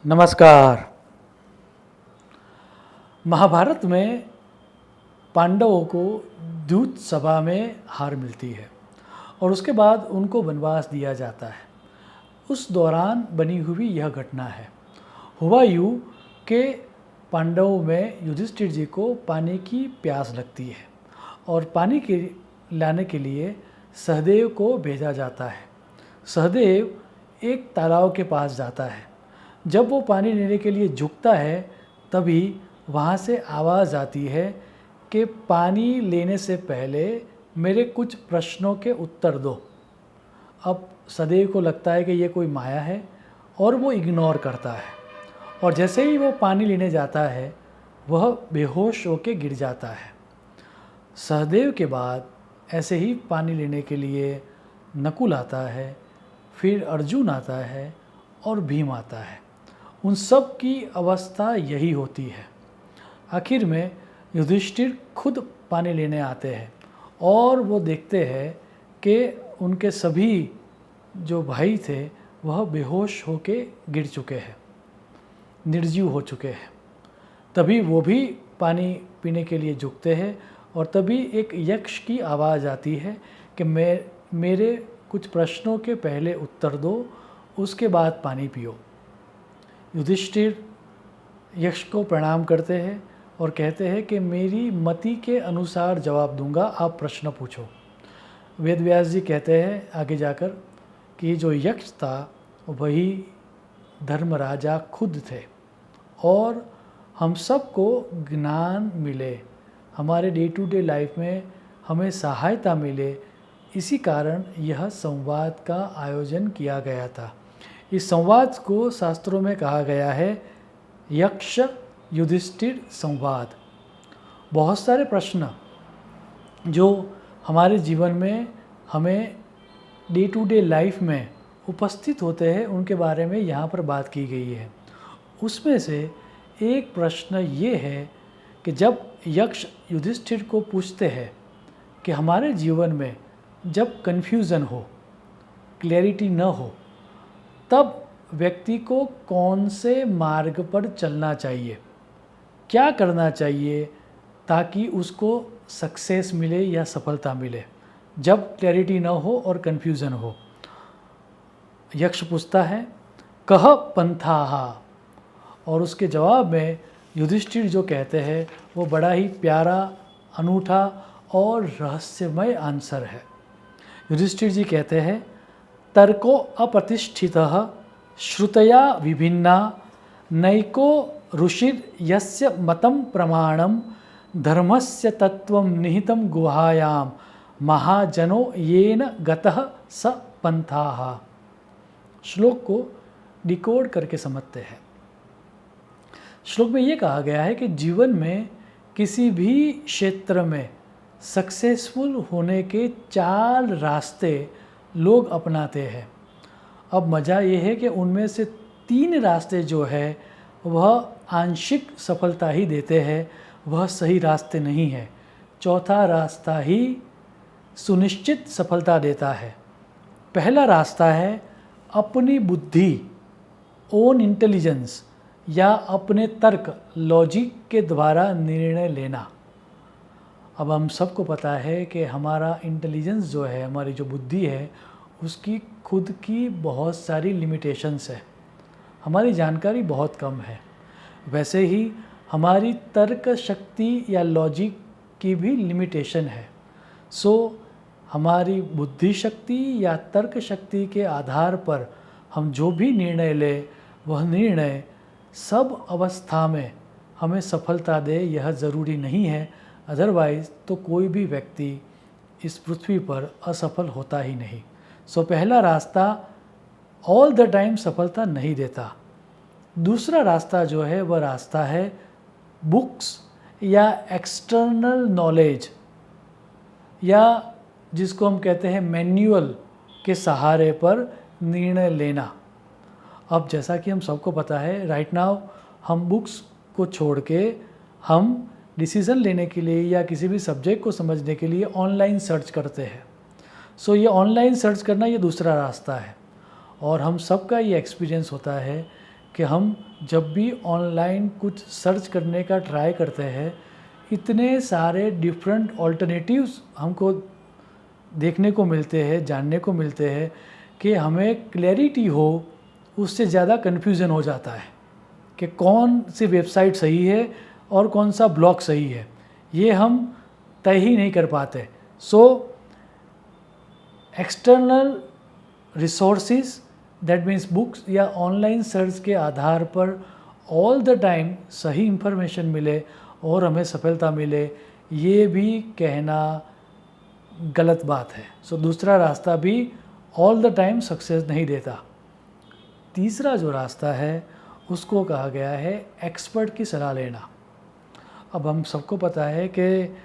नमस्कार। महाभारत में पांडवों को द्यूत सभा में हार मिलती है और उसके बाद उनको वनवास दिया जाता है। उस दौरान बनी हुई यह घटना है। हुआ यूं कि पांडवों में युधिष्ठिर जी को पानी की प्यास लगती है और पानी के लाने के लिए सहदेव को भेजा जाता है। सहदेव एक तालाब के पास जाता है। जब वो पानी लेने के लिए झुकता है तभी वहाँ से आवाज़ आती है कि पानी लेने से पहले मेरे कुछ प्रश्नों के उत्तर दो। अब सदैव को लगता है कि ये कोई माया है और वो इग्नोर करता है और जैसे ही वो पानी लेने जाता है वह बेहोश होकर गिर जाता है। सहदेव के बाद ऐसे ही पानी लेने के लिए नकुल आता है, फिर अर्जुन आता है और भीम आता है। उन सब की अवस्था यही होती है। आखिर में युधिष्ठिर खुद पानी लेने आते हैं और वो देखते हैं कि उनके सभी जो भाई थे वह बेहोश होके गिर चुके हैं, निर्जीव हो चुके हैं। तभी वो भी पानी पीने के लिए झुकते हैं और तभी एक यक्ष की आवाज़ आती है कि मेरे कुछ प्रश्नों के पहले उत्तर दो, उसके बाद पानी पियो। युधिष्ठिर यक्ष को प्रणाम करते हैं और कहते हैं कि मेरी मति के अनुसार जवाब दूंगा, आप प्रश्न पूछो। वेदव्यास जी कहते हैं आगे जाकर कि जो यक्ष था वही धर्मराजा खुद थे और हम सबको ज्ञान मिले, हमारे डे टू डे लाइफ में हमें सहायता मिले, इसी कारण यह संवाद का आयोजन किया गया था। इस संवाद को शास्त्रों में कहा गया है यक्ष युधिष्ठिर संवाद। बहुत सारे प्रश्न जो हमारे जीवन में हमें डे टू डे लाइफ में उपस्थित होते हैं उनके बारे में यहाँ पर बात की गई है। उसमें से एक प्रश्न ये है कि जब यक्ष युधिष्ठिर को पूछते हैं कि हमारे जीवन में जब कन्फ्यूज़न हो, क्लैरिटी न हो, तब व्यक्ति को कौन से मार्ग पर चलना चाहिए, क्या करना चाहिए ताकि उसको सक्सेस मिले या सफलता मिले जब क्लैरिटी न हो और कन्फ्यूज़न हो। यक्ष पूछता है कह पंथाहा, और उसके जवाब में युधिष्ठिर जो कहते हैं वो बड़ा ही प्यारा, अनूठा और रहस्यमय आंसर है। युधिष्ठिर जी कहते हैं तर्को अप्रतिष्ठितः श्रुतया विभिन्ना नैको ऋषिर यस्य मतम प्रमाणम धर्मस्य तत्वं निहितं गुहायां महाजनो येन गतः स पंथाः। श्लोक को डिकोड करके समझते हैं। श्लोक में ये कहा गया है कि जीवन में किसी भी क्षेत्र में सक्सेसफुल होने के 4 रास्ते लोग अपनाते हैं। अब मज़ा ये है कि उनमें से 3 रास्ते जो है वह आंशिक सफलता ही देते हैं, वह सही रास्ते नहीं है। चौथा रास्ता ही सुनिश्चित सफलता देता है। पहला रास्ता है अपनी बुद्धि, ओन इंटेलिजेंस या अपने तर्क, लॉजिक के द्वारा निर्णय लेना। अब हम सबको पता है कि हमारा इंटेलिजेंस जो है, हमारी जो बुद्धि है, उसकी खुद की बहुत सारी लिमिटेशंस है, हमारी जानकारी बहुत कम है। वैसे ही हमारी तर्क शक्ति या लॉजिक की भी लिमिटेशन है। सो हमारी बुद्धि शक्ति या तर्क शक्ति के आधार पर हम जो भी निर्णय लें वह निर्णय सब अवस्था में हमें सफलता दे, यह ज़रूरी नहीं है। अदरवाइज़ तो कोई भी व्यक्ति इस पृथ्वी पर असफल होता ही नहीं। सो पहला रास्ता ऑल द टाइम सफलता नहीं देता। दूसरा रास्ता जो है वह रास्ता है बुक्स या एक्सटर्नल नॉलेज, या जिसको हम कहते हैं मैनुअल के सहारे पर निर्णय लेना। अब जैसा कि हम सबको पता है राइट नाउ हम बुक्स को छोड़ के हम डिसीज़न लेने के लिए या किसी भी सब्जेक्ट को समझने के लिए ऑनलाइन सर्च करते हैं। सो ये ऑनलाइन सर्च करना ये दूसरा रास्ता है। और हम सबका ये एक्सपीरियंस होता है कि हम जब भी ऑनलाइन कुछ सर्च करने का ट्राई करते हैं, इतने सारे डिफरेंट ऑल्टरनेटिव्स हमको देखने को मिलते हैं, जानने को मिलते हैं कि हमें क्लैरिटी हो उससे ज़्यादा कन्फ्यूज़न हो जाता है कि कौन सी वेबसाइट सही है और कौन सा ब्लॉग सही है, ये हम तय ही नहीं कर पाते। So external resources that means books या ऑनलाइन सर्च के आधार पर ऑल द टाइम सही इंफॉर्मेशन मिले और हमें सफलता मिले, ये भी कहना गलत बात है। सो दूसरा रास्ता भी ऑल द टाइम सक्सेस नहीं देता। तीसरा जो रास्ता है उसको कहा गया है एक्सपर्ट की सलाह लेना। अब हम सबको पता है कि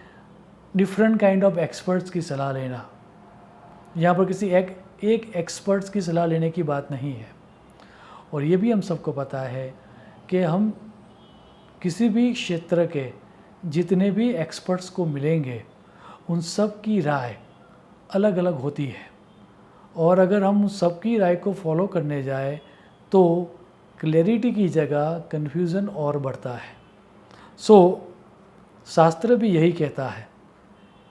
डिफरेंट काइंड ऑफ एक्सपर्ट्स की सलाह लेना, यहाँ पर किसी एक एक्सपर्ट्स की सलाह लेने की बात नहीं है। और ये भी हम सबको पता है कि हम किसी भी क्षेत्र के जितने भी एक्सपर्ट्स को मिलेंगे उन सब की राय अलग अलग होती है, और अगर हम सबकी राय को फॉलो करने जाए तो क्लैरिटी की जगह कन्फ्यूज़न और बढ़ता है। सो शास्त्र भी यही कहता है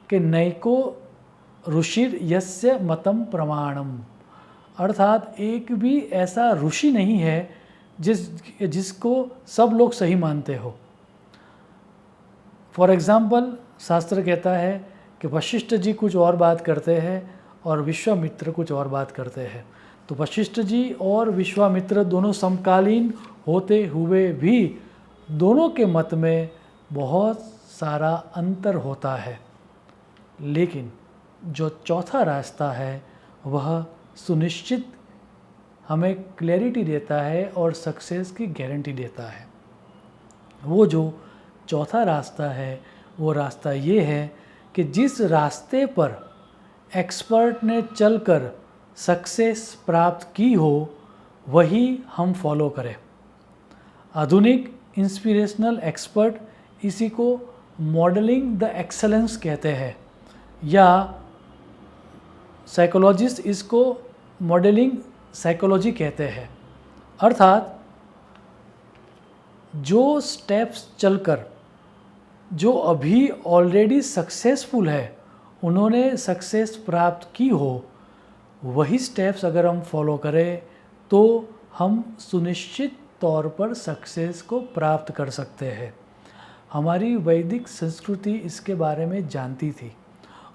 कि नैको ऋषिर यस्य मतम प्रमाणम, अर्थात एक भी ऐसा ऋषि नहीं है जिसको सब लोग सही मानते हो। फॉर एग्ज़ाम्पल शास्त्र कहता है कि वशिष्ठ जी कुछ और बात करते हैं और विश्वामित्र कुछ और बात करते हैं, तो वशिष्ठ जी और विश्वामित्र दोनों समकालीन होते हुए भी दोनों के मत में बहुत सारा अंतर होता है, लेकिन जो चौथा रास्ता है वह सुनिश्चित हमें क्लैरिटी देता है और सक्सेस की गारंटी देता है। वो जो चौथा रास्ता है वो रास्ता ये है कि जिस रास्ते पर एक्सपर्ट ने चलकर सक्सेस प्राप्त की हो वही हम फॉलो करें। आधुनिक इंस्पिरेशनल एक्सपर्ट इसी को मॉडलिंग द एक्सेलेंस कहते हैं, या साइकोलॉजिस्ट इसको मॉडलिंग साइकोलॉजी कहते हैं। अर्थात जो स्टेप्स चलकर जो अभी ऑलरेडी सक्सेसफुल है, उन्होंने सक्सेस प्राप्त की हो, वही स्टेप्स अगर हम फॉलो करें तो हम सुनिश्चित तौर पर सक्सेस को प्राप्त कर सकते हैं। हमारी वैदिक संस्कृति इसके बारे में जानती थी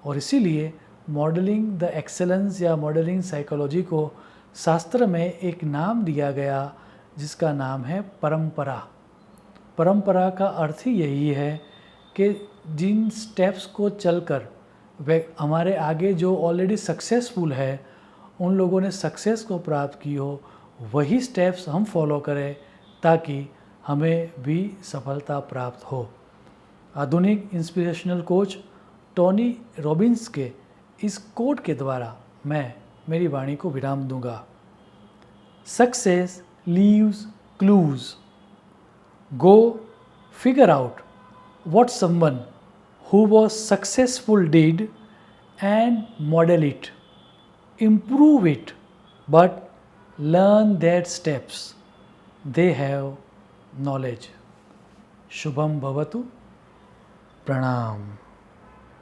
और इसीलिए मॉडलिंग द एक्सेलेंस या मॉडलिंग साइकोलॉजी को शास्त्र में एक नाम दिया गया जिसका नाम है परंपरा। परंपरा का अर्थ ही यही है कि जिन स्टेप्स को चलकर वे हमारे आगे जो ऑलरेडी सक्सेसफुल है उन लोगों ने सक्सेस को प्राप्त की हो, वही स्टेप्स हम फॉलो करें ताकि हमें भी सफलता प्राप्त हो। आधुनिक इंस्पिरेशनल कोच टोनी रॉबिन्स के इस कोट के द्वारा मैं मेरी वाणी को विराम दूंगा। Success leaves clues, go figure out what someone who was successful did and model it, improve it, but learn their steps. They have knowledge. Shubham Bhavatu. Pranam.